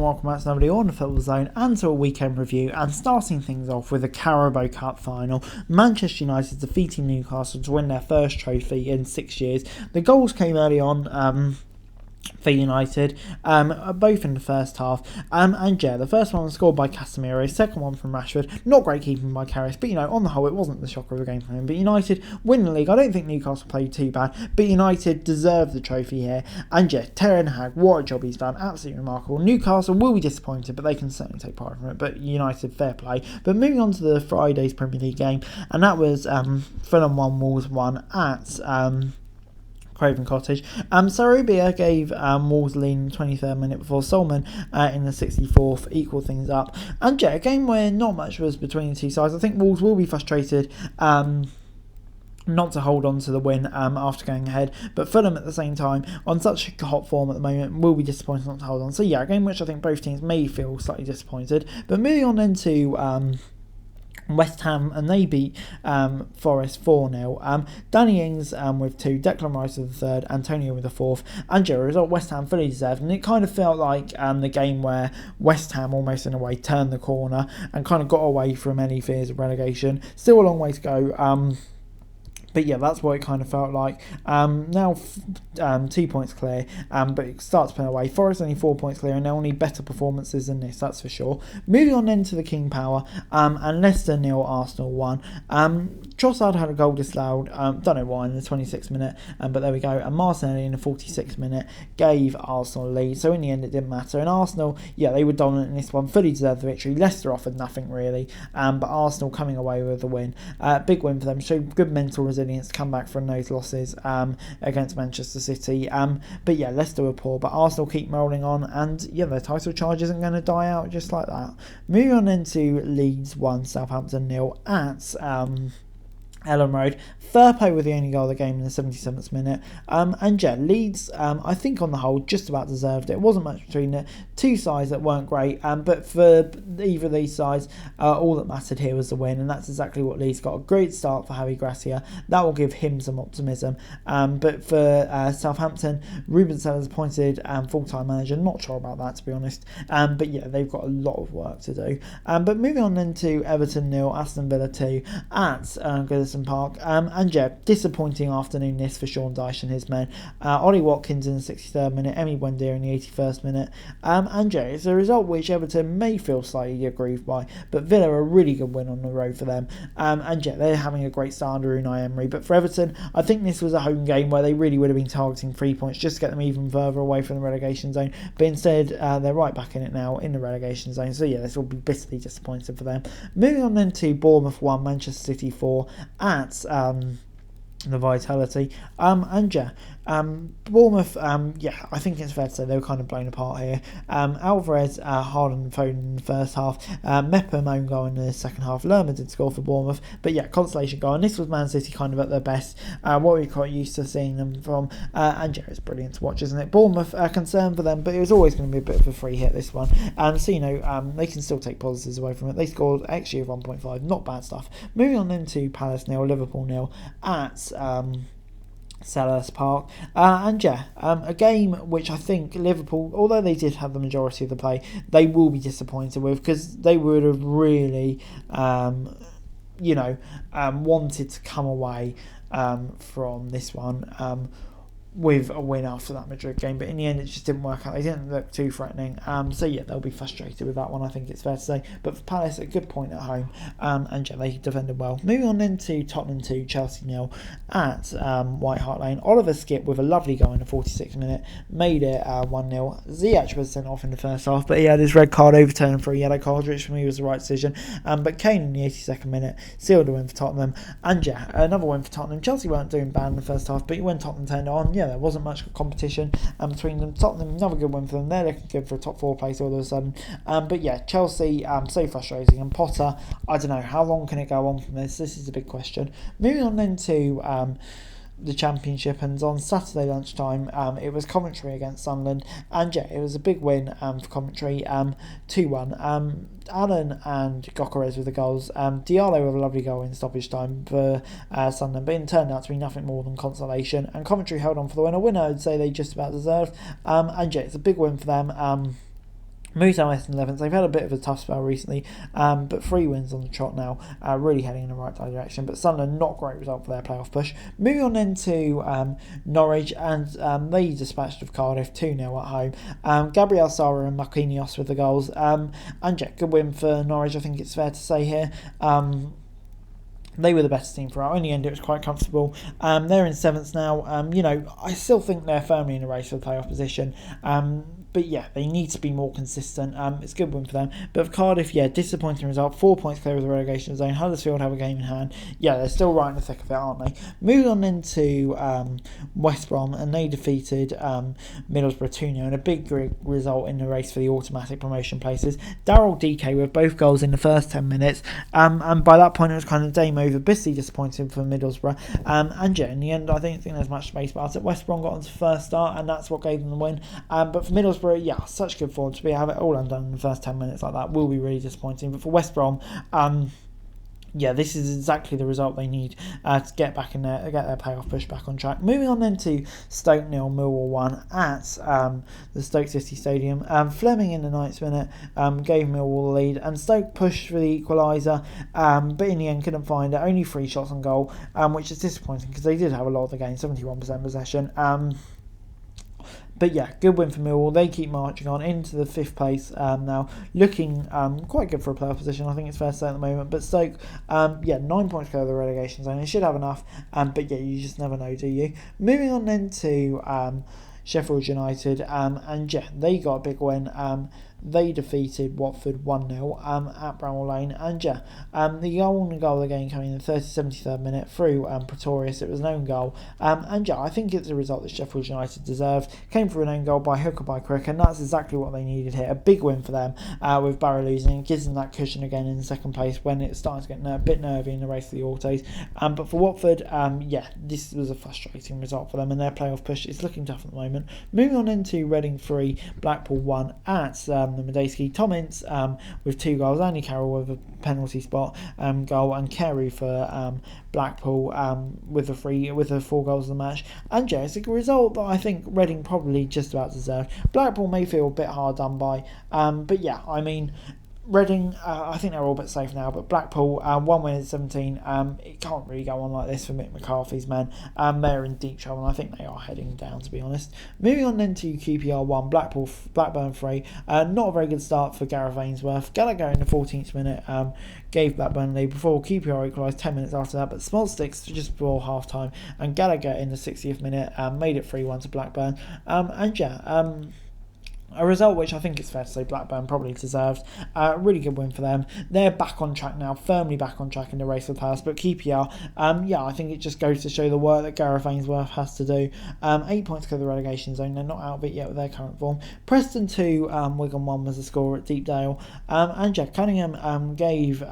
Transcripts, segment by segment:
welcome back to another on the Football Zone and to a weekend review, and starting things off with the Carabaocup final. Manchester United defeating Newcastle to win their first trophy in 6 years. The goals came early on for United, both in the first half, and yeah, the first one was scored by Casemiro, second one from Rashford. Not great keeping by Karras, but on the whole it wasn't the shocker of the game for him. But United win the league. I don't think Newcastle played too bad, but United deserve the trophy here, and yeah, Ten Hag, what a job he's done, absolutely remarkable. Newcastle will be disappointed, but they can certainly take part from it, but United, fair play. But moving on to the Friday's Premier League game, and that was Fulham 1, Wolves 1 at Craven Cottage. Sarabia gave Wolves the lead in the 23rd minute before Solman in the 64th equalled things up. And yeah, a game where not much was between the two sides. I think Wolves will be frustrated not to hold on to the win after going ahead, but Fulham at the same time, on such hot form at the moment, will be disappointed not to hold on. So yeah, a game which I think both teams may feel slightly disappointed. But moving on then to West Ham, and they beat Forest 4-0. Danny Ings with 2, Declan Rice with the 3rd, Antonio with the 4th, and a result West Ham fully deserved. And it kind of felt like the game where West Ham almost in a way turned the corner and kind of got away from any fears of relegation. Still a long way to go. But yeah, that's what it kind of felt like. Now 2 points clear, but it starts playing away. Forest only 4 points clear, and they'll need better performances than this, that's for sure. Moving on then to the King Power, and Leicester 0, Arsenal 1. Trossard had a goal disallowed, don't know why, in the 26th minute, but there we go. And Martinelli in the 46th minute gave Arsenal a lead, so in the end it didn't matter. And Arsenal, yeah, they were dominant in this one, fully deserved the victory. Leicester offered nothing really, but Arsenal coming away with the win. Big win for them, showed good mental resilience to come back from those losses against Manchester City. But yeah, Leicester were poor, but Arsenal keep rolling on, and yeah, their title charge isn't going to die out just like that. Moving on into Leeds 1, Southampton 0 at Ellen Road. Firpo with the only goal of the game in the 77th minute. And yeah, Leeds, I think on the whole, just about deserved it. It wasn't much between the two sides that weren't great, but for either of these sides, all that mattered here was the win, and that's exactly what Leeds got. A great start for Javi Gracia. That will give him some optimism. But for Southampton, Ruben Sellers appointed full-time manager. Not sure about that, to be honest. But yeah, they've got a lot of work to do. But moving on then to Everton 0, Aston Villa 2 at Goodison Park. And yeah, disappointing afternoon this for Sean Dyche and his men. Ollie Watkins in the 63rd minute, Emi Buendia in the 81st minute. And yeah, it's a result which Everton may feel slightly aggrieved by, but Villa a really good win on the road for them. And yeah, they're having a great start under Unai Emery. But for Everton, I think this was a home game where they really would have been targeting 3 points just to get them even further away from the relegation zone. But instead, they're right back in it now in the relegation zone. So yeah, this will be bitterly disappointing for them. Moving on then to Bournemouth 1, Manchester City 4 at the Vitality. And yeah, Bournemouth, yeah, I think it's fair to say they were kind of blown apart here. Alvarez, Haaland and Foden in the first half, Mepham own goal in the second half. Lerma did score for Bournemouth, but yeah, consolation goal. And this was Man City kind of at their best, what we're quite used to seeing them from. And yeah, it's brilliant to watch, isn't it? Bournemouth, concern for them, but it was always going to be a bit of a free hit, this one. So, they can still take positives away from it. They scored XG of 1.5, not bad stuff. Moving on then to Palace 0, Liverpool 0 at Selhurst Park. And yeah, a game which I think Liverpool, although they did have the majority of the play, they will be disappointed with, because they would have really wanted to come away from this one with a win after that Madrid game, but in the end it just didn't work out. They didn't look too threatening, so yeah, they'll be frustrated with that one, I think it's fair to say. But for Palace, a good point at home, and yeah, they defended well. Moving on then to Tottenham 2, Chelsea 0 at White Hart Lane. Oliver Skipp with a lovely goal in the 46th minute made it 1-0. Ziyech was sent off in the first half, but he had his red card overturned for a yellow card, which for me was the right decision. But Kane in the 82nd minute sealed the win for Tottenham, and yeah, another win for Tottenham. Chelsea weren't doing bad in the first half, but when Tottenham turned on, yeah, there wasn't much competition between them. Tottenham, another good win for them. They're looking good for a top 4 place all of a sudden. But yeah, Chelsea, so frustrating. And Potter, I don't know, how long can it go on from this? This is a big question. Moving on then to the Championship, and on Saturday lunchtime it was Coventry against Sunderland, and yeah, it was a big win for Coventry, 2-1. Allen and Gyökeres with the goals. Diallo with a lovely goal in stoppage time for Sunderland, but it turned out to be nothing more than consolation, and Coventry held on for the win. A winner I'd say they just about deserved, and yeah, it's a big win for them. Moves on Western 11s. They've had a bit of a tough spell recently, but 3 wins on the trot now, really heading in the right direction. But Sunderland, not great result for their playoff push. Moving on then to Norwich, and they dispatched of Cardiff 2-0 at home. Gabriel Sara and Marquinhos with the goals. And yeah, good win for Norwich, I think it's fair to say here. They were the better team throughout. In the end, it was quite comfortable. They're in 7th now. I still think they're firmly in the race for the playoff position. But yeah, they need to be more consistent. It's a good win for them. But for Cardiff, yeah, disappointing result. 4 points clear of the relegation zone. Huddersfield have a game in hand. Yeah, they're still right in the thick of it, aren't they? Moving on into West Brom, and they defeated Middlesbrough 2-0 in a big result in the race for the automatic promotion places. Daryl DK with both goals in the first 10 minutes. And by that point, it was kind of game over. Bitterly disappointing for Middlesbrough. And yeah, in the end, I don't think there's much space about it. West Brom got onto first start, and that's what gave them the win. But for Middlesbrough, yeah, such good form to have it all undone in the first 10 minutes like that will be really disappointing. But for West Brom, yeah, this is exactly the result they need to get back in there, get their playoff push back on track. Moving on then to Stoke 0, Millwall 1 at the Stoke City Stadium. Fleming in the 9th minute gave Millwall the lead, and Stoke pushed for the equaliser, but in the end couldn't find it. Only 3 shots on goal, which is disappointing because they did have a lot of the game, 71% possession. But yeah, good win for Millwall. They keep marching on into the 5th place now, looking quite good for a playoff position, I think it's fair to say at the moment. But Stoke, 9 points clear of the relegation zone. They should have enough, but yeah, you just never know, do you? Moving on then to Sheffield United, and yeah, they got a big win. They defeated Watford 1-0 at Bramall Lane, and yeah, the only goal of the game coming in the 73rd minute through Pretorius. It was an own goal, and yeah, I think it's a result that Sheffield United deserved. Came through an own goal by hook or by crook, and that's exactly what they needed here. A big win for them, with Barrow losing. It gives them that cushion again in 2nd place when it's starting to get a bit nervy in the race for the autos. But for Watford, this was a frustrating result for them, and their playoff push is looking tough at the moment. Moving on into Reading 3, Blackpool 1 at the Medeski. Tom Ince with 2 goals, Andy Carroll with a penalty spot goal, and Kerry for Blackpool with the 4 goals of the match. And yeah, it's a result that I think Reading probably just about deserved. Blackpool may feel a bit hard done by, but yeah, I mean, Reading, I think they're all but safe now, but Blackpool, 1 win in 17, it can't really go on like this for Mick McCarthy's men. They're in deep trouble, and I think they are heading down, to be honest. Moving on then to QPR 1, Blackburn 3, not a very good start for Gareth Ainsworth. Gallagher in the 14th minute gave Blackburn a lead before QPR equalised 10 minutes after that, but small sticks just before half time, and Gallagher in the 60th minute made it 3-1 to Blackburn. A result which I think it's fair to say Blackburn probably deserved. Really good win for them. They're back on track now, firmly back on track in the race for the playoffs. But QPR, I think it just goes to show the work that Gareth Ainsworth has to do. 8 points to the relegation zone. They're not out of it yet with their current form. Preston 2, Wigan 1 was the score at Deepdale. And Jack Cunningham gave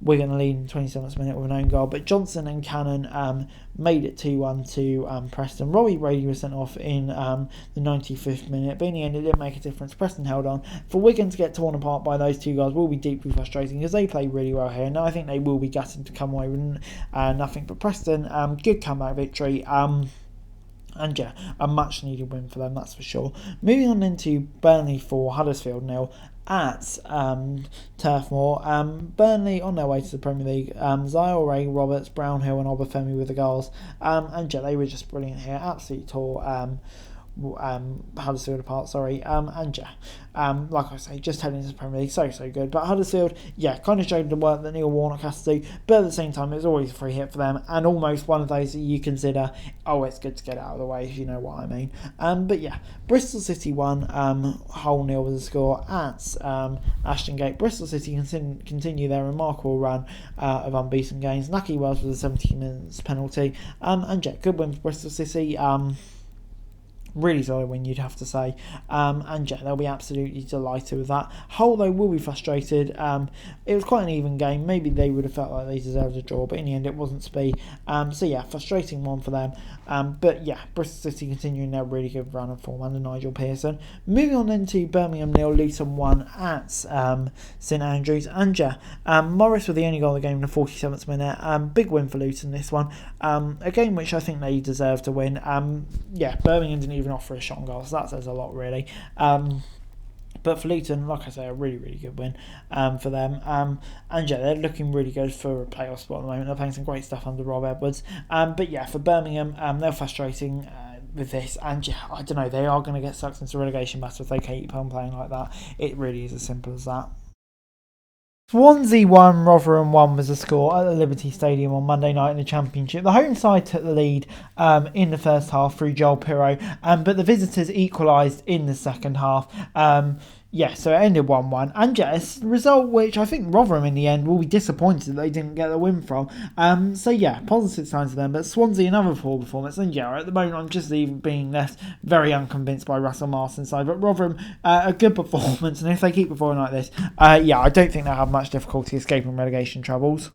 Wigan a lead in the 27th minute with an own goal, but Johnson and Cannon made it 2-1 to Preston. Robbie Brady was sent off in the 95th minute, but in the end it didn't make a difference. Preston held on. For Wigan to get torn apart by those 2 goals will be deeply frustrating because they played really well here, and I think they will be gutted to come away with nothing. But Preston, good comeback victory. And yeah, a much needed win for them, that's for sure. Moving on into Burnley 4, Huddersfield 0 at Turf Moor. Burnley on their way to the Premier League. Zyle, Ray, Roberts, Brownhill and Obafemi with the goals. And yeah, they were just brilliant here. Absolutely tore Huddersfield apart, and yeah, like I say, just heading into the Premier League, so good. But Huddersfield, kind of showed the work that Neil Warnock has to do, but at the same time, it's always a free hit for them, and almost one of those that you consider, it's good to get out of the way, if you know what I mean. But yeah, Bristol City 1, Hull 0 was the score at Ashton Gate. Bristol City continue their remarkable run of unbeaten games. Nucky Wells with a 17 minutes penalty, and yeah, good win for Bristol City. Really solid win, you'd have to say. And yeah, they'll be absolutely delighted with that. Hull, though, will be frustrated. It was quite an even game. Maybe they would have felt like they deserved a draw, but in the end it wasn't to be. So yeah, frustrating one for them. But yeah, Bristol City continuing their really good run of form under Nigel Pearson. Moving on into Birmingham 0, Luton 1 at St Andrews. And yeah, Morris with the only goal of the game in the 47th minute. Big win for Luton, this one. A game which I think they deserve to win. Birmingham didn't even offer a shot on goal, so that says a lot, really. But for Luton, like I say, a really, really good win for them. And yeah, they're looking really good for a playoff spot at the moment. They're playing some great stuff under Rob Edwards. But yeah, for Birmingham, they're frustrating with this. And yeah, I don't know, they are going to get sucked into relegation battle if they keep on playing like that. It really is as simple as that. Swansea 1, Rotherham 1 was the score at the Liberty Stadium on Monday night in the Championship. The home side took the lead in the first half through Joel Pirro, but the visitors equalised in the second half. So it ended 1-1. And yeah, it's a result which I think Rotherham in the end will be disappointed that they didn't get the win from. Positive signs for them. But Swansea, another poor performance. And yeah, at the moment I'm just even being left very unconvinced by Russell Marston's side. But Rotherham, a good performance. And if they keep performing like this, I don't think they'll have much difficulty escaping relegation troubles.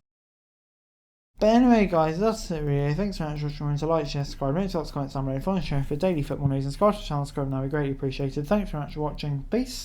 But anyway, guys, that's it really. Thanks very much for joining. So like, share, subscribe, rate, comment, down below, follow the show for daily football news and subscribe to the channel. Subscribe now, we greatly appreciated. Thanks very much for watching. Peace.